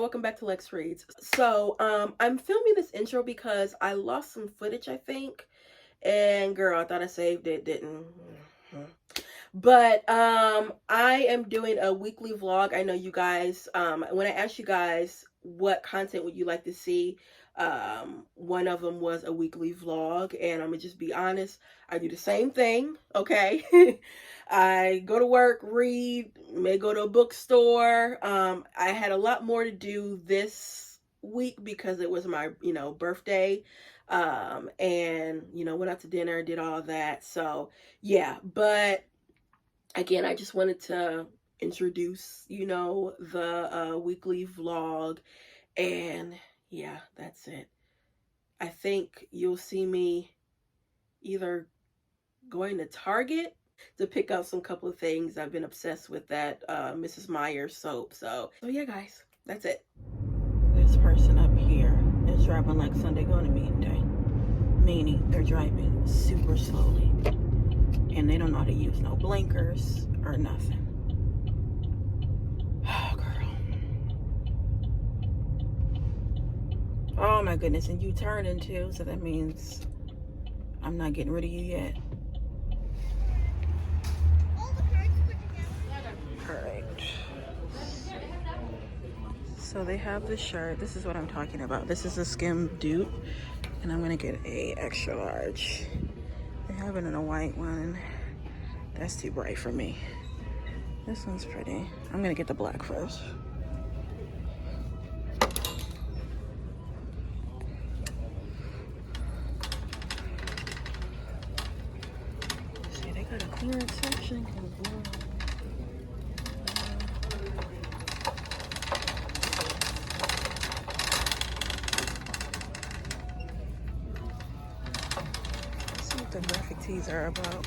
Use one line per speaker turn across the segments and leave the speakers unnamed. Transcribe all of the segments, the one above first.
welcome back to Lex Reads. So I'm filming this intro because I lost some footage, I think, and girl, I thought I saved it, didn't. But I am doing a weekly vlog. I know you guys, when I asked you guys what content would you like to see, one of them was a weekly vlog, and I'm gonna just be honest, I do the same thing, okay? I go to work, read, may go to a bookstore. I had a lot more to do this week because it was my, birthday. And, went out to dinner, did all that. So yeah, but again, I just wanted to introduce, the weekly vlog. And yeah, that's it. I think you'll see me either going to Target to pick up some couple of things. I've been obsessed with that Mrs. Meyer's soap. So yeah, guys, that's it. This person up here is driving like Sunday going to meeting day. Meaning they're driving super slowly. And they don't know how to use no blinkers or nothing. Oh, girl. Oh my goodness, and you turning too, so that means I'm not getting rid of you yet. Alright. So they have the shirt. This is what I'm talking about. This is a skim dupe, and I'm gonna get a extra large. They have it in a white one. That's too bright for me. This one's pretty. I'm gonna get the black first. See, they got a clearance section. Let's see what the graphic tees are about.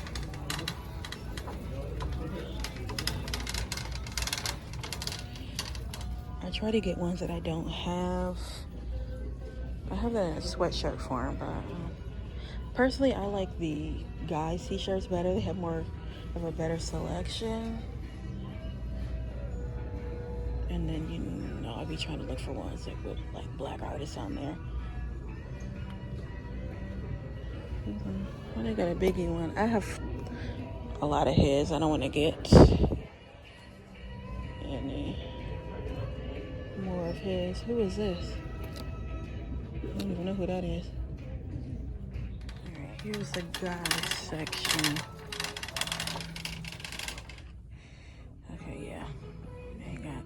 I try to get ones that I don't have. I have that in a sweatshirt form, but personally, I like the guys' t-shirts better. They have more of a better selection. And then, I'll be trying to look for ones that with like black artists on there. Well, they got a biggie one. I have a lot of his. I don't want to get any more of his. Who is this? I don't even know who that is. Alright, here's the guys section. Okay, yeah. They got...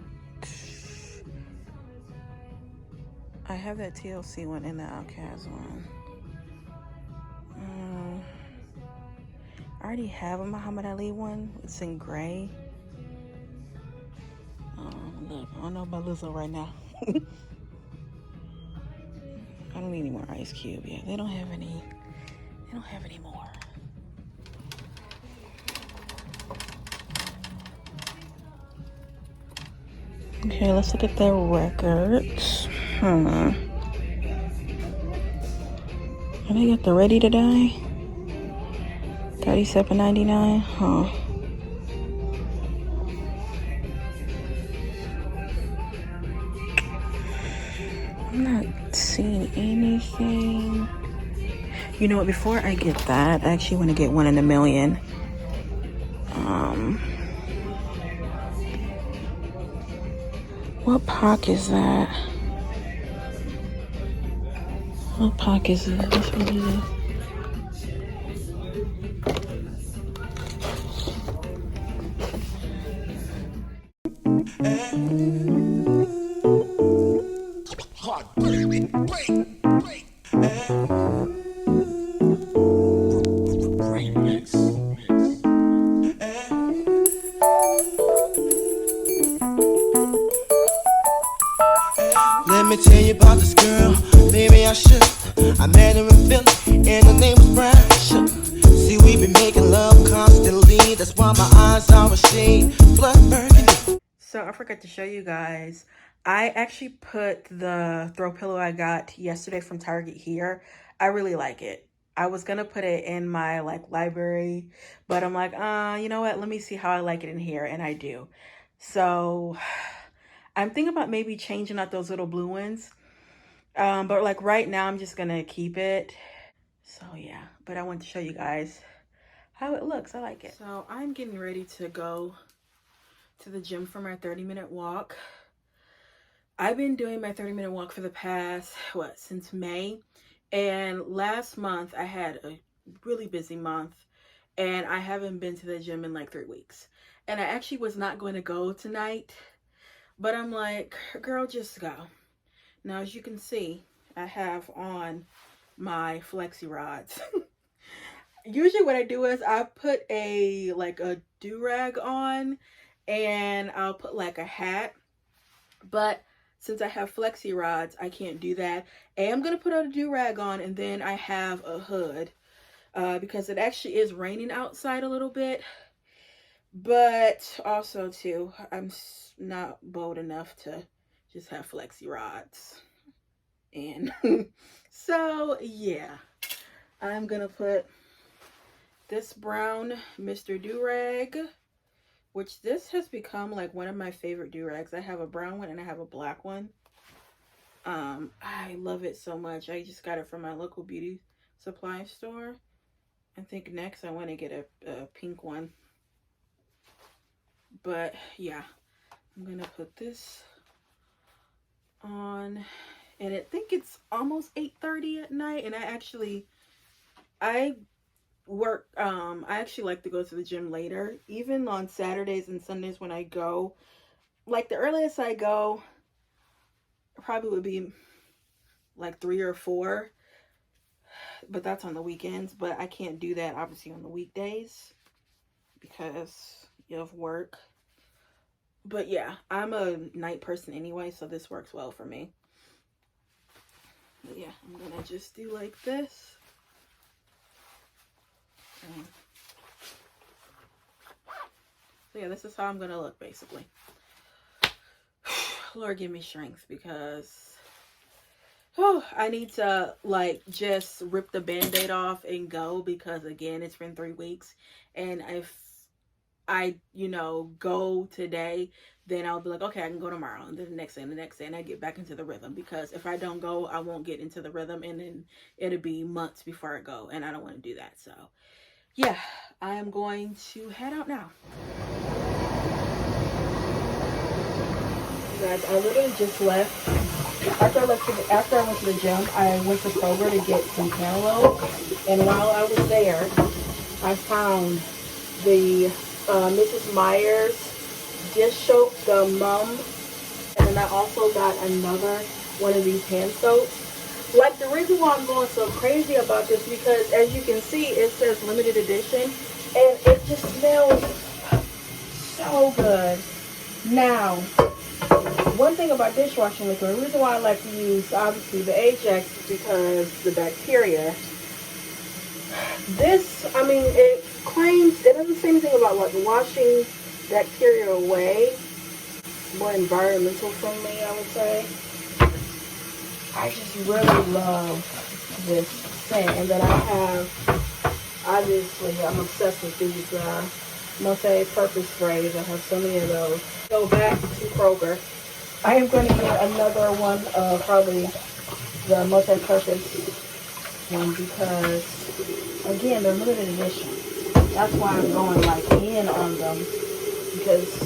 I have that TLC one and the Outcast one. I already have a Muhammad Ali one. It's in gray. Look, I don't know about Lizzo right now. I don't need any more Ice Cube. Yeah, they don't have any. They don't have any more. Okay, let's look at the records. And they got the Ready to Die. $37.99. Huh. I'm not seeing anything. You know what? Before I get that, I actually want to get One in a Million. What pack is that? What pack is it? Which one is it?
Let me tell you about this girl, maybe I should. I met her in Philly, and her name was Brian. See, we been making love constantly. That's why my eyes are a shade blood burgundy.
So I forgot to show you guys. I actually put the throw pillow I got yesterday from Target here. I really like it. I was gonna put it in my library, but I'm like, you know what? Let me see how I like it in here, and I do. So I'm thinking about maybe changing out those little blue ones. But like right now, I'm just gonna keep it. So yeah, but I want to show you guys how it looks. I like it. So I'm getting ready to go to the gym for my 30-minute walk. I've been doing my 30-minute walk for the past, since May. And last month I had a really busy month and I haven't been to the gym in like 3 weeks. And I actually was not going to go tonight, but I'm like, girl, just go. Now, as you can see, I have on my flexi rods. Usually what I do is I put a do-rag on and I'll put like a hat, but since I have flexi rods, I can't do that. And I'm gonna put a do-rag on and then I have a hood because it actually is raining outside a little bit. But also too, I'm not bold enough to just have flexi rods. And so yeah, I'm gonna put this brown Mr. Do-Rag, which this has become like one of my favorite do-rags. I have a brown one and I have a black one. I love it so much. I just got it from my local beauty supply store. I think next I want to get a pink one. But yeah, I'm gonna put this on, and I think it's almost 8:30 at night, and I actually like to go to the gym later, even on Saturdays and Sundays when I go. Like the earliest I go probably would be like 3 or 4, but that's on the weekends. But I can't do that obviously on the weekdays because you have work. But yeah, I'm a night person anyway, so this works well for me. But yeah, I'm gonna just do like this. So yeah, this is how I'm gonna look basically. Lord, give me strength because I need to like just rip the band-aid off and go, because again, it's been 3 weeks, and if I go today, then I'll be like, okay, I can go tomorrow, and then the next day and the next day, and I get back into the rhythm. Because if I don't go, I won't get into the rhythm, and then it'll be months before I go, and I don't want to do that. So yeah, I am going to head out now. Guys, I literally just left. After I went to the gym, I went to Kroger to get some cantaloupe, and while I was there, I found the Mrs. Meyer's dish soap, the mum, and then I also got another one of these hand soaps. Like, the reason why I'm going so crazy about this, because as you can see, it says limited edition, and it just smells so good. Now, one thing about dishwashing liquid, the reason why I like to use obviously the Ajax is because the bacteria. This, I mean, it claims, it doesn't say anything about like washing bacteria away. More environmental friendly, I would say. I just really love this scent. And then I have, obviously, I'm obsessed with these multi-purpose sprays. I have so many of those. Go back to Kroger. I am going to get another one of probably the multi-purpose one because, again, they're limited edition. That's why I'm going like in on them, because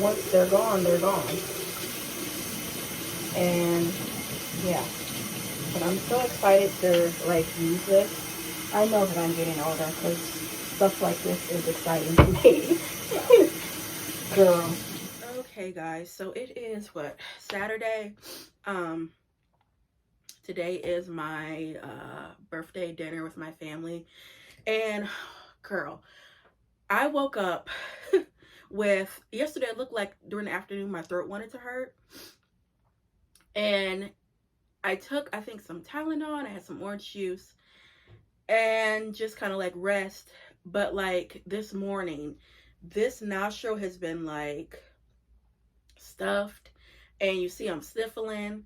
once they're gone, they're gone. And yeah, but I'm so excited to like use this. I know that I'm getting older because stuff like this is exciting to me. Girl. Okay guys, so it is Saturday. Today is my birthday dinner with my family, and girl, I woke up with, yesterday it looked like during the afternoon my throat wanted to hurt, and I took, I think, some Tylenol, and I had some orange juice and just kind of like rest. But like this morning, this nostril has been like stuffed, and you see I'm sniffling.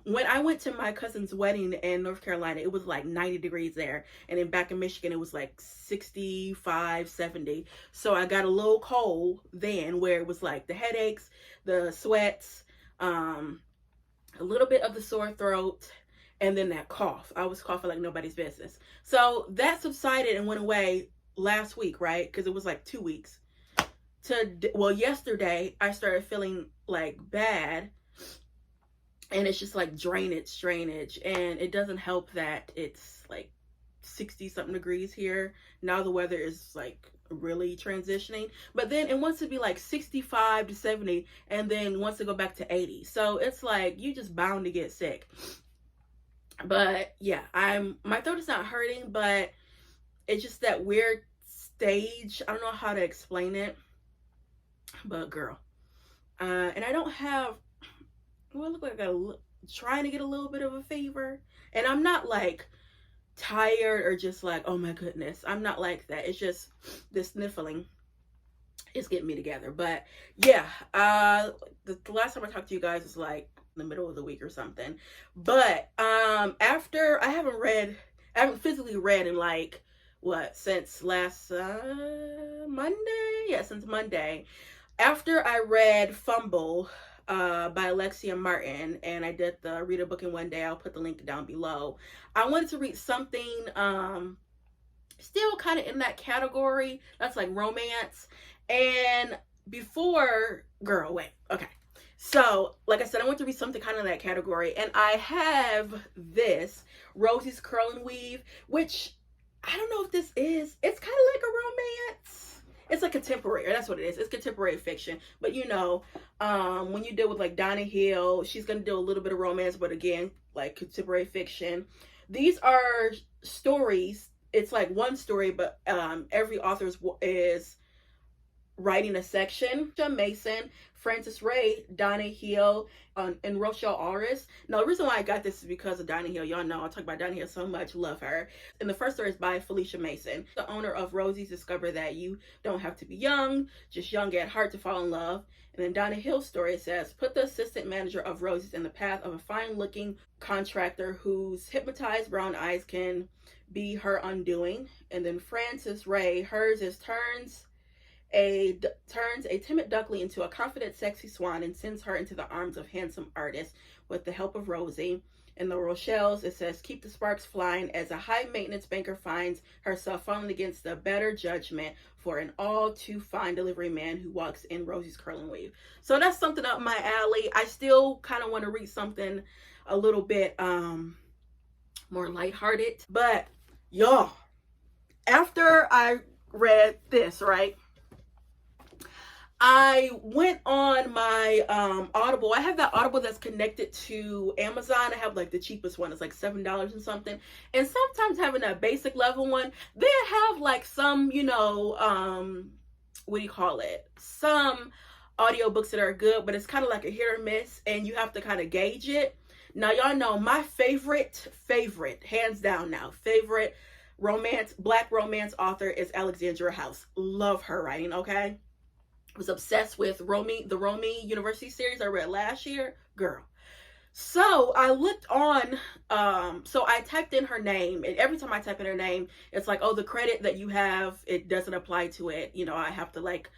when I went to my cousin's wedding in North Carolina, it was like 90 degrees there. And then back in Michigan, it was like 65, 70. So I got a little cold then, where it was like the headaches, the sweats, a little bit of the sore throat, and then that cough. I was coughing like nobody's business. So that subsided and went away last week, right? Because it was like 2 weeks. Well, yesterday I started feeling like bad, and it's just like drainage, and it doesn't help that it's like 60 something degrees here now. The weather is like really transitioning, but then it wants to be like 65 to 70, and then wants to go back to 80. So it's like you just bound to get sick. But yeah, my throat is not hurting, but it's just that weird stage. I don't know how to explain it, but girl, and I don't have, well, look like I'm trying to get a little bit of a fever, and I'm not like tired or just like, oh my goodness, I'm not like that. It's just the sniffling is getting me together. But yeah, the last time I talked to you guys was like in the middle of the week or something. But after I haven't physically read in like since last Monday. Yeah, since Monday. After I read Fumble by Alexia Martin, and I did the read a book in one day. I'll put the link down below. I wanted to read something still kind of in that category that's like romance. And before, girl, wait, okay, so like I said, I want to read something kind of in that category, and I have this Rosie's Curl and Weave, which I don't know if this is, it's kind of like a romance. It's like contemporary, that's what it is. It's contemporary fiction. But you know, when you deal with like Donna Hill, she's going to do a little bit of romance, but again, like contemporary fiction. These are stories. It's like one story, but every author is writing a section. Mason, Frances Ray, Donna Hill, and Rochelle Auris. Now, the reason why I got this is because of Donna Hill. Y'all know I talk about Donna Hill so much. Love her. And the first story is by Felicia Mason. The owner of Rosie's discovered that you don't have to be young, just young at heart to fall in love. And then Donna Hill's story says, put the assistant manager of Rosie's in the path of a fine-looking contractor whose hypnotized brown eyes can be her undoing. And then Frances Ray, hers is turns a timid duckling into a confident, sexy swan and sends her into the arms of handsome artists with the help of Rosie. In the Rochelle's, it says, keep the sparks flying as a high-maintenance banker finds herself falling against the better judgment for an all-too-fine delivery man who walks in Rosie's Curl and Weave. So that's something up my alley. I still kind of want to read something a little bit more lighthearted. But y'all, after I read this, right, I went on my Audible. I have that Audible that's connected to Amazon. I have like the cheapest one. It's like $7 and something. And sometimes having that basic level one, they have like some, you know, what do you call it? Some audiobooks that are good, but it's kind of like a hit or miss, and you have to kind of gauge it. Now, y'all know my favorite, hands down now, favorite black romance author is Alexandra House. Love her writing, okay? Was obsessed with the Romy University series I read last year, girl. So I looked on, so I typed in her name, and every time I type in her name, it's like, oh, the credit that you have, it doesn't apply to it. You know, I have to like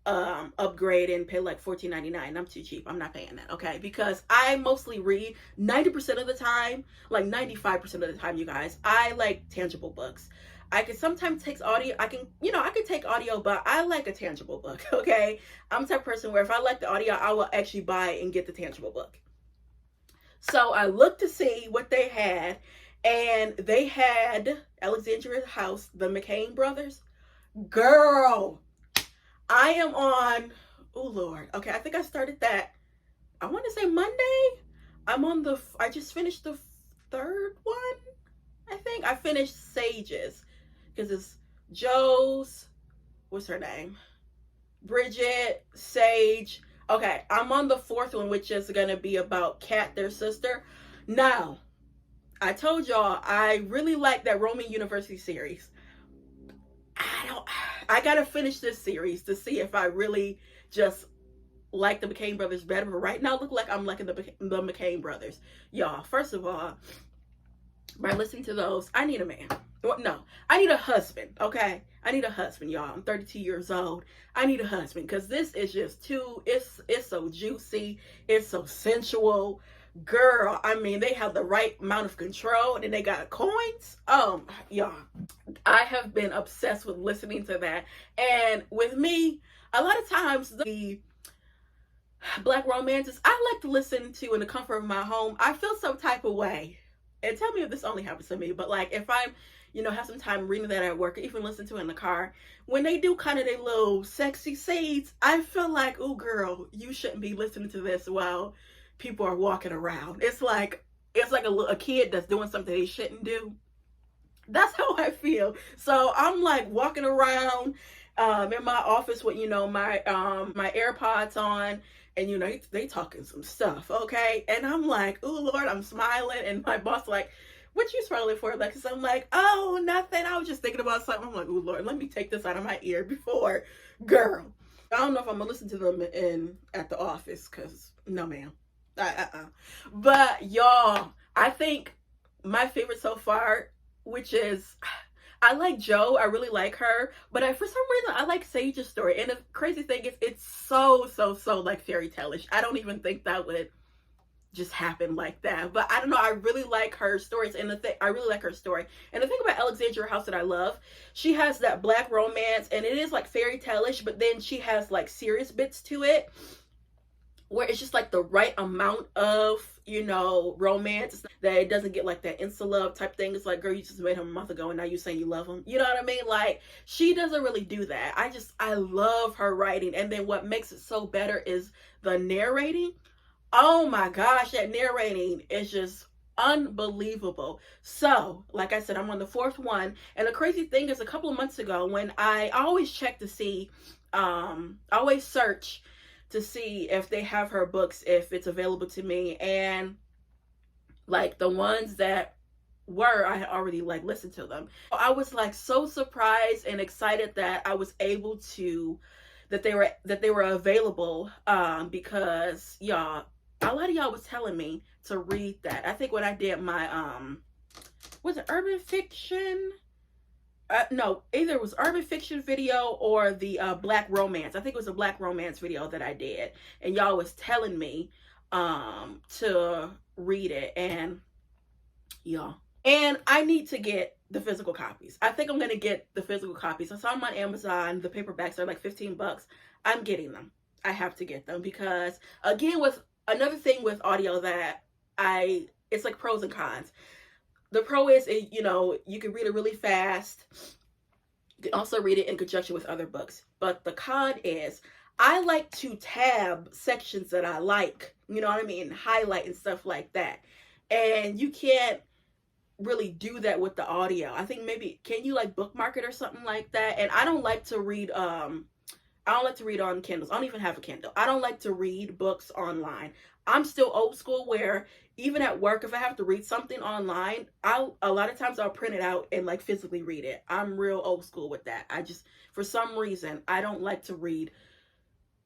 upgrade and pay like $14.99. I'm too cheap. I'm not paying that, okay? Because I mostly read 90% of the time, like 95% of the time, you guys. I like tangible books. I can sometimes take audio. I can take audio, but I like a tangible book, okay? I'm the type of person where if I like the audio, I will actually buy and get the tangible book. So I looked to see what they had, and they had Alexandria House, the McCain brothers. Girl, I am on, oh Lord, okay, I think I started that, I want to say Monday. I just finished the third one, I think. I finished Sages. Because it's Joe's, what's her name? Bridget, Sage. Okay, I'm on the fourth one, which is going to be about Kat, their sister. Now, I told y'all I really like that Roman University series. I got to finish this series to see if I really just like the McCain brothers better, but right now look like I'm liking the McCain brothers. Y'all, first of all, by listening to those, I need a man. Well, no, I need a husband, okay? I need a husband, y'all. I'm 32 years old. I need a husband because this is just too, it's so juicy. It's so sensual. Girl, I mean, they have the right amount of control and they got coins. Y'all, I have been obsessed with listening to that. And with me, a lot of times the black romances I like to listen to in the comfort of my home. I feel some type of way, and tell me if this only happens to me, but like if I'm, have some time reading that at work or even listen to it in the car, when they do kind of their little sexy scenes, I feel like, oh girl, you shouldn't be listening to this while people are walking around. It's like a kid that's doing something they shouldn't do. That's how I feel. So I'm like walking around in my office with my AirPods on, and they talking some stuff, okay? And I'm like, oh Lord, I'm smiling, and my boss like, what you smiling for, Alexis? I'm like, oh, nothing. I was just thinking about something. I'm like, oh Lord, let me take this out of my ear before, girl. I don't know if I'm gonna listen to them at the office, cause no, ma'am. But y'all, I think my favorite so far, which is, I like Joe. I really like her, but for some reason I like Sage's story. And the crazy thing is, it's so like fairy tale-ish. I don't even think that would just happen like that. But I don't know. I really like her stories, and I really like her story. And the thing about Alexandria House that I love, she has that black romance, and it is like fairy tale-ish, but then she has like serious bits to it, where it's just like the right amount of, romance, that it doesn't get like that insta love type thing. It's like, girl, you just made him a month ago and now you saying you love him. You know what I mean? Like, she doesn't really do that. I love her writing. And then what makes it so better is the narrating. Oh my gosh, that narrating is just unbelievable. So, like I said, I'm on the fourth one. And the crazy thing is, a couple of months ago, when I always check to see, I always search to see if they have her books, if it's available to me, and like the ones that were, I had already like listened to them. I was like so surprised and excited that I was able to, that they were available, because y'all, a lot of y'all was telling me to read that. I think when I did my was it urban fiction? No, either it was urban fiction video or the black romance. I think it was a black romance video that I did, and y'all was telling me to read it, and y'all, and I need to get the physical copies. I think I'm gonna get the physical copies. I saw them on Amazon. The paperbacks are like $15. I'm getting them. I have to get them, because again, with another thing with audio that it's like pros and cons. The pro is, you can read it really fast. You can also read it in conjunction with other books. But the con is, I like to tab sections that I like, you know what I mean? Highlight and stuff like that. And you can't really do that with the audio. I think maybe, can you like bookmark it or something like that? And I don't like to read, I don't like to read on Kindles. I don't even have a Kindle. I don't like to read books online. I'm still old school, where even at work, if I have to read something online, a lot of times I'll print it out and like physically read it. I'm real old school with that. For some reason, I don't like to read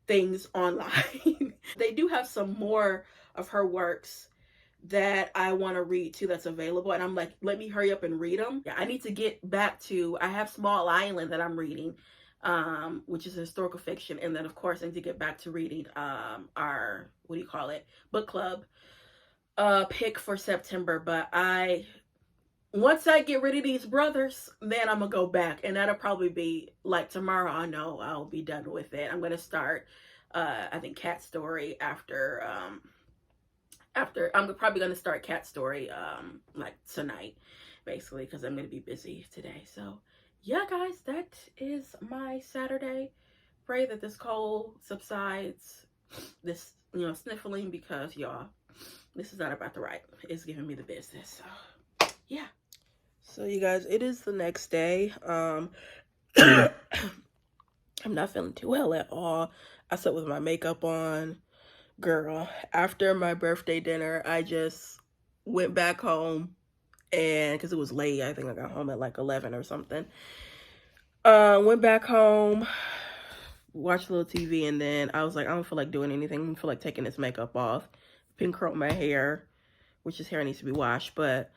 things online. They do have some more of her works that I want to read too, that's available, and I'm like, let me hurry up and read them. Yeah, I need to get back to, I have Small Island that I'm reading, which is historical fiction, and then of course I need to get back to reading our, book club pick for September. But once I get rid of these brothers, then I'm gonna go back, and that'll probably be like tomorrow. I know I'll be done with it. I'm gonna start I think Cat Story after I'm probably gonna start Cat Story like tonight, basically, because I'm gonna be busy today. So yeah, guys, that is my Saturday. Pray that this cold subsides, this sniffling, because y'all, this is not about the right. It's giving me the business. So yeah. So you guys, it is the next day. I'm not feeling too well at all. I slept with my makeup on. Girl, after my birthday dinner, I just went back home, and because it was late, I think I got home at like 11 or something. Went back home, watched a little TV, and then I was like, I don't feel like doing anything. I don't feel like taking this makeup off. Pink curled my hair, which is hair needs to be washed, but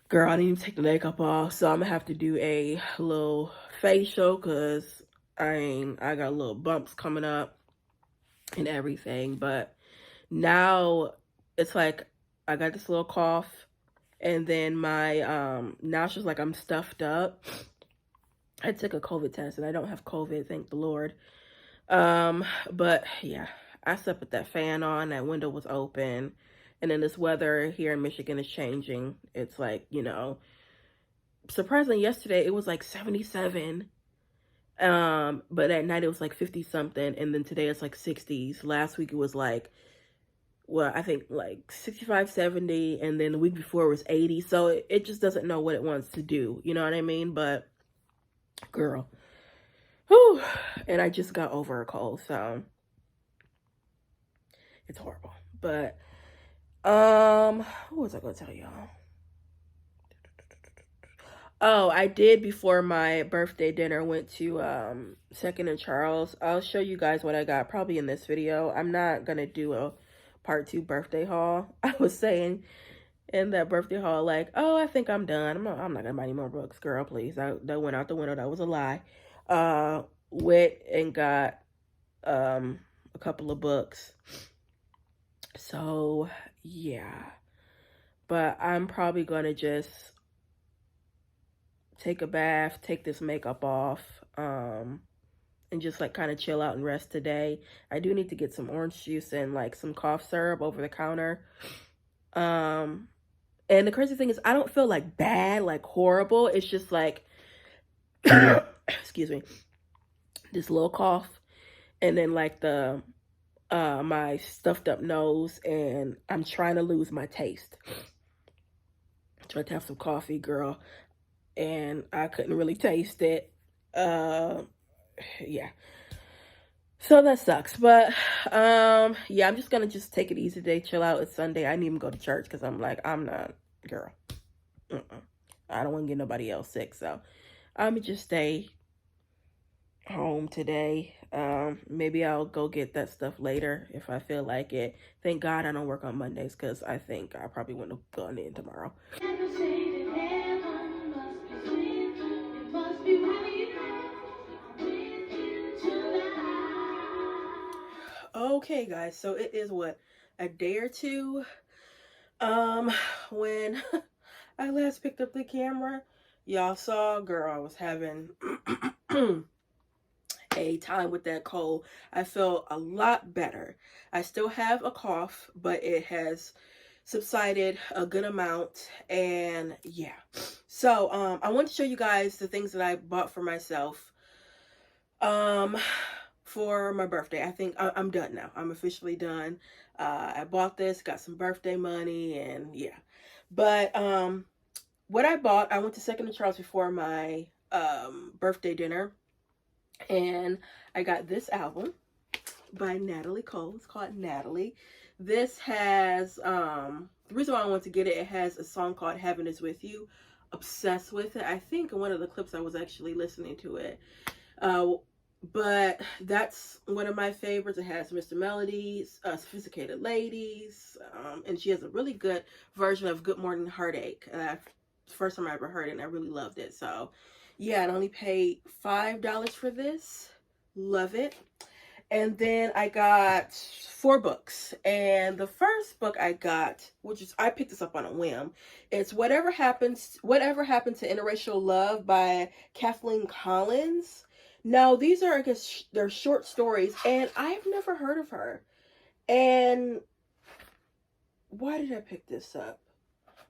girl, I didn't even take the makeup off, so I'm gonna have to do a little facial because I got little bumps coming up and everything. But now it's like I got this little cough, and then my now it's just like I'm stuffed up. I took a COVID test and I don't have COVID, thank the Lord. But yeah, I slept with that fan on, that window was open, and then this weather here in Michigan is changing. It's like, you know, surprisingly yesterday it was like 77. But at night it was like 50 something, and then today it's like 60s. Last week it was like, well, I think like 65, 70, and then the week before it was 80. So it just doesn't know what it wants to do. You know what I mean? But girl, whew, and I just got over a cold, so it's horrible. But what was I gonna tell y'all? Oh, I did before my birthday dinner, went to Second and Charles. I'll show you guys what I got probably in this video. I'm not gonna do a part 2 birthday haul. I was saying in that birthday haul, like, oh, I think I'm done. I'm not gonna buy any more books, girl, please. That went out the window. That was a lie. Went and got a couple of books. So yeah, but I'm probably gonna just take a bath, take this makeup off, and just like kind of chill out and rest today. I do need to get some orange juice and like some cough syrup over the counter. And the crazy thing is I don't feel like bad, like horrible. It's just like, excuse me, this little cough, and then like the my stuffed up nose, and I'm trying to lose my taste. Tried to have some coffee, girl, and I couldn't really taste it. Yeah. So that sucks. But yeah, I'm just gonna just take it easy today, chill out. It's Sunday. I didn't even go to church because I'm like, I'm not, girl. I don't want to get nobody else sick, so I'm gonna just stay home today. Maybe I'll go get that stuff later if I feel like it. Thank God I don't work on Mondays, because I think I probably wouldn't have gone in tomorrow. Okay, guys, so it is what, a day or two when I last picked up the camera. Y'all saw, girl, I was having a time with that cold. I feel a lot better. I still have a cough, but it has subsided a good amount. And yeah, so I want to show you guys the things that I bought for myself for my birthday. I think I'm done now. I'm officially done. I bought this, got some birthday money, and yeah. But what I bought, I went to Second and Charles before my birthday dinner, and I got this album by Natalie Cole. It's called Natalie. This has the reason why I want to get it, it has a song called Heaven Is With You. Obsessed with it. I think in one of the clips I was actually listening to it. But that's one of my favorites. It has Mr. Melody's Sophisticated Ladies, and she has a really good version of Good Morning Heartache. First time I ever heard it, and I really loved it. So yeah, I only paid $5 for this. Love it. And then I got 4 books, and the first book I got, which is, I picked this up on a whim, it's Whatever Happened to Interracial Love by Kathleen Collins. Now, these are, I guess, they're short stories, and I've never heard of her. And why did I pick this up?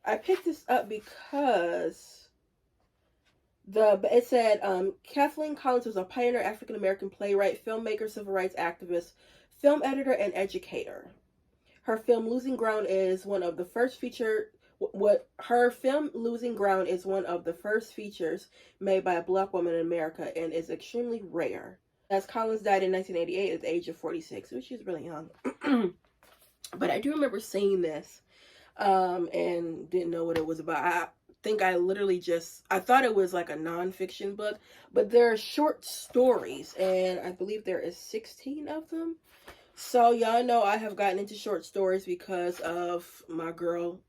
I picked this up because it said Kathleen Collins was a pioneer African-American playwright, filmmaker, civil rights activist, film editor, and educator. Her film Losing Ground is one of the first features made by a Black woman in America, and is extremely rare. As Collins died in 1988 at the age of 46, which is really young. But I do remember seeing this and didn't know what it was about. think I literally just, I thought it was like a nonfiction book, but they're short stories, and I believe there is 16 of them. So y'all know I have gotten into short stories because of my girl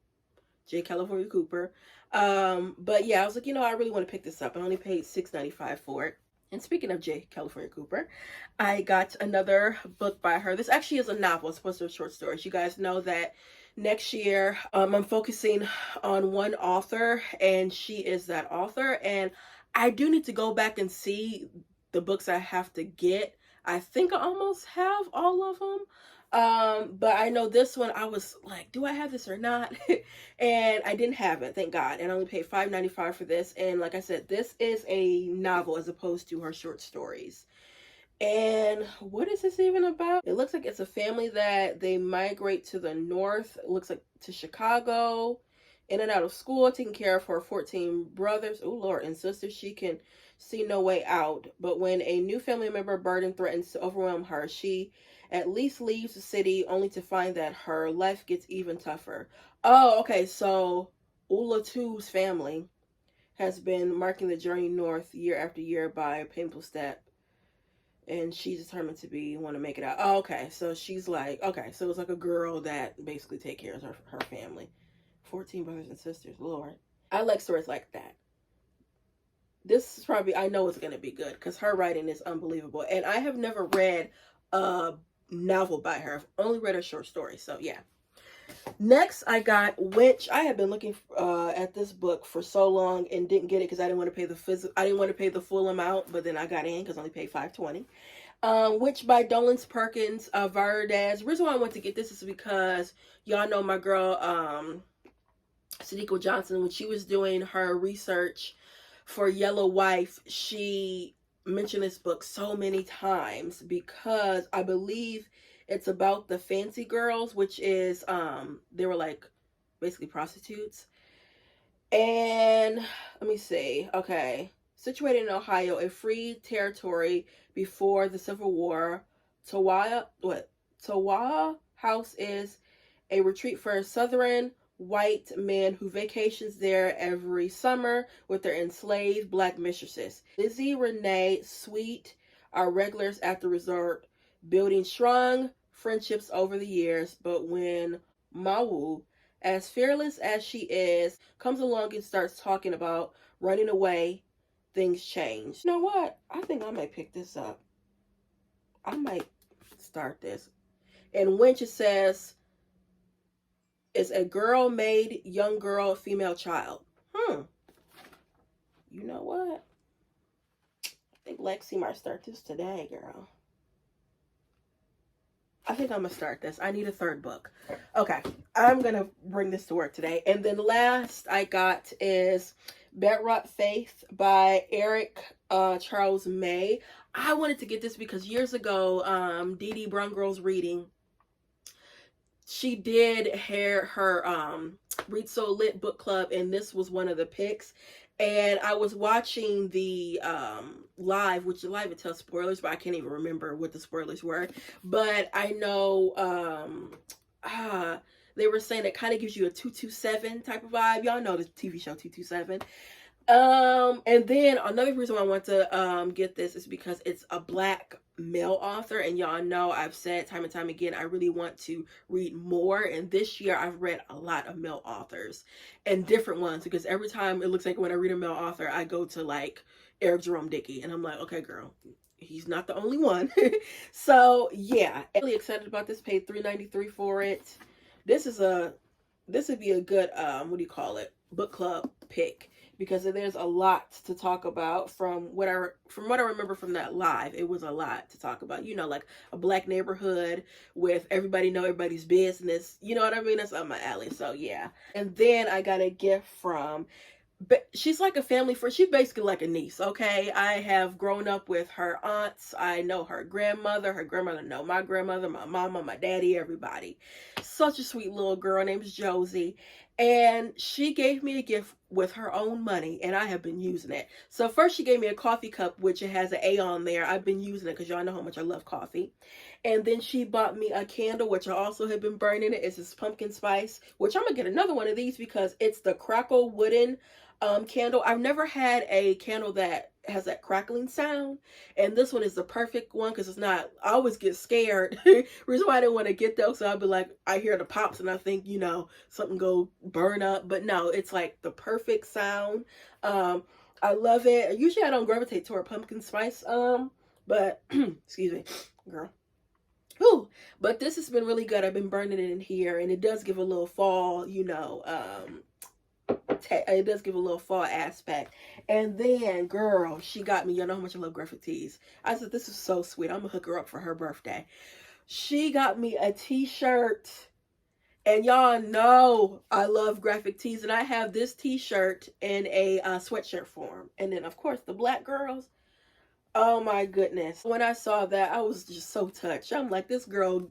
J. California Cooper. But yeah, I was like, you know, I really want to pick this up. I only paid $6.95 for it. And speaking of J. California Cooper, I got another book by her. This actually is a novel. It's supposed to be short stories. You guys know that next year I'm focusing on one author, and she is that author. And I do need to go back and see the books I have to get. I think I almost have all of them. But I know this one, I was like, do I have this or not? And I didn't have it, thank God. And I only paid $5.95 for this. And like I said, this is a novel as opposed to her short stories. And what is this even about? It looks like it's a family that they migrate to the north. It looks like to Chicago, in and out of school, taking care of her 14 brothers, oh Lord, and sisters. She can see no way out. But when a new family member burden threatens to overwhelm her, she at least leaves the city only to find that her life gets even tougher. Oh, okay, so Ulatu's family has been marking the journey north year after year by a painful step, and she's determined to want to make it out. Oh, okay, so she's like, okay, so it's like a girl that basically take care of her family. 14 brothers and sisters, Lord. I like stories like that. This is probably, I know it's going to be good because her writing is unbelievable. And I have never read a novel by her. I've only read her short stories. So yeah. Next, I got Witch. I have been looking at this book for so long and didn't get it because I didn't want to pay I didn't want to pay the full amount, but then I got in because I only paid $5.20. Witch by Dolans Perkins Verdaz. The reason why I went to get this is because y'all know my girl Sadiqa Johnson, when she was doing her research for Yellow Wife, she mentioned this book so many times because I believe it's about the fancy girls, which is they were like basically prostitutes. And let me see. Okay. Situated in Ohio, a free territory before the Civil War, Tawaha House is a retreat for Southern white men who vacations there every summer with their enslaved black mistresses. Lizzie, Renee, Sweet are regulars at the resort, building strong friendships over the years. But when Mawu, as fearless as she is, comes along and starts talking about running away, things change. You know what? I think I might pick this up. I might start this. And when she says, it's a girl made young girl, female child. You know what? I think Lexi might start this today, girl. I think I'm going to start this. I need a third book. Okay. I'm going to bring this to work today. And then last I got is Bedrock Faith by Eric Charles May. I wanted to get this because years ago, Dee Dee Brown Girls Reading, she did her Read So Lit book club, and this was one of the picks. And I was watching the live, which the live it tells spoilers, but I can't even remember what the spoilers were. But I know they were saying it kind of gives you a 227 type of vibe. Y'all know the TV show 227. And then another reason why I want to get this is because it's a black male author, and y'all know I've said time and time again I really want to read more, and this year I've read a lot of male authors and different ones, because every time it looks like when I read a male author I go to like Eric Jerome Dickey, and I'm like, okay girl, he's not the only one. So yeah, I'm really excited about this. Paid $3.93 for it. This would be a good what do you call it, book club pick, because there's a lot to talk about from what I remember from that live. It was a lot to talk about, you know, like a black neighborhood with everybody know everybody's business, you know what I mean? That's up my alley. So yeah. And then I got a gift from, but she's like a family friend. She's basically like a niece, okay? I have grown up with her aunts. I know her grandmother. Her grandmother know my grandmother, my mama, my daddy, everybody. Such a sweet little girl. Her name's Josie. And she gave me a gift with her own money, and I have been using it. So first she gave me a coffee cup, which it has an A on there. I've been using it because y'all know how much I love coffee. And then she bought me a candle, which I also have been burning it. It's this pumpkin spice, which I'm gonna get another one of these because it's the crackle wooden candle. I've never had a candle that has that crackling sound, and this one is the perfect one because it's not. I always get scared. Reason why I didn't want to get those, so I'd be like, I hear the pops and I think, you know, something go burn up, but no, it's like the perfect sound. I love it. Usually I don't gravitate toward pumpkin spice, but excuse me, girl. Whew. But this has been really good. I've been burning it in here, and it does give a little fall, you know, it does give a little fall aspect. And then, girl, she got me. You know how much I love graphic tees. I said, this is so sweet. I'm gonna hook her up for her birthday. She got me a t-shirt. And y'all know I love graphic tees. And I have this t-shirt in a sweatshirt form. And then, of course, the black girls. Oh, my goodness. When I saw that, I was just so touched. I'm like, this girl,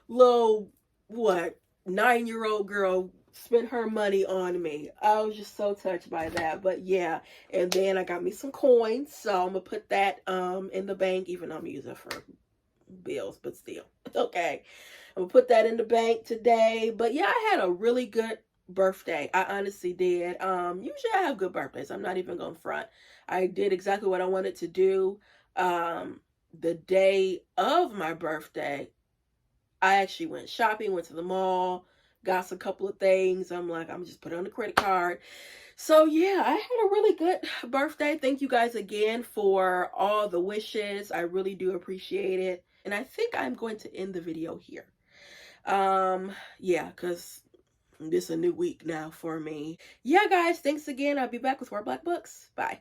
little, what, 9-year-old girl spent her money on me. I was just so touched by that. But yeah, and then I got me some coins, so I'm gonna put that in the bank, even though I'm using it for bills, but still. Okay, I'm gonna put that in the bank today. But yeah, I had a really good birthday. I honestly did. Usually I have good birthdays. I'm not even gonna front. I did exactly what I wanted to do. The day of my birthday, I actually went shopping, went to the mall, got a couple of things. I'm like, I'm just put it on the credit card. So yeah, I had a really good birthday. Thank you guys again for all the wishes. I really do appreciate it. And I think I'm going to end the video here. Yeah, because this is a new week now for me. Yeah, guys, thanks again. I'll be back with more Black Books. Bye.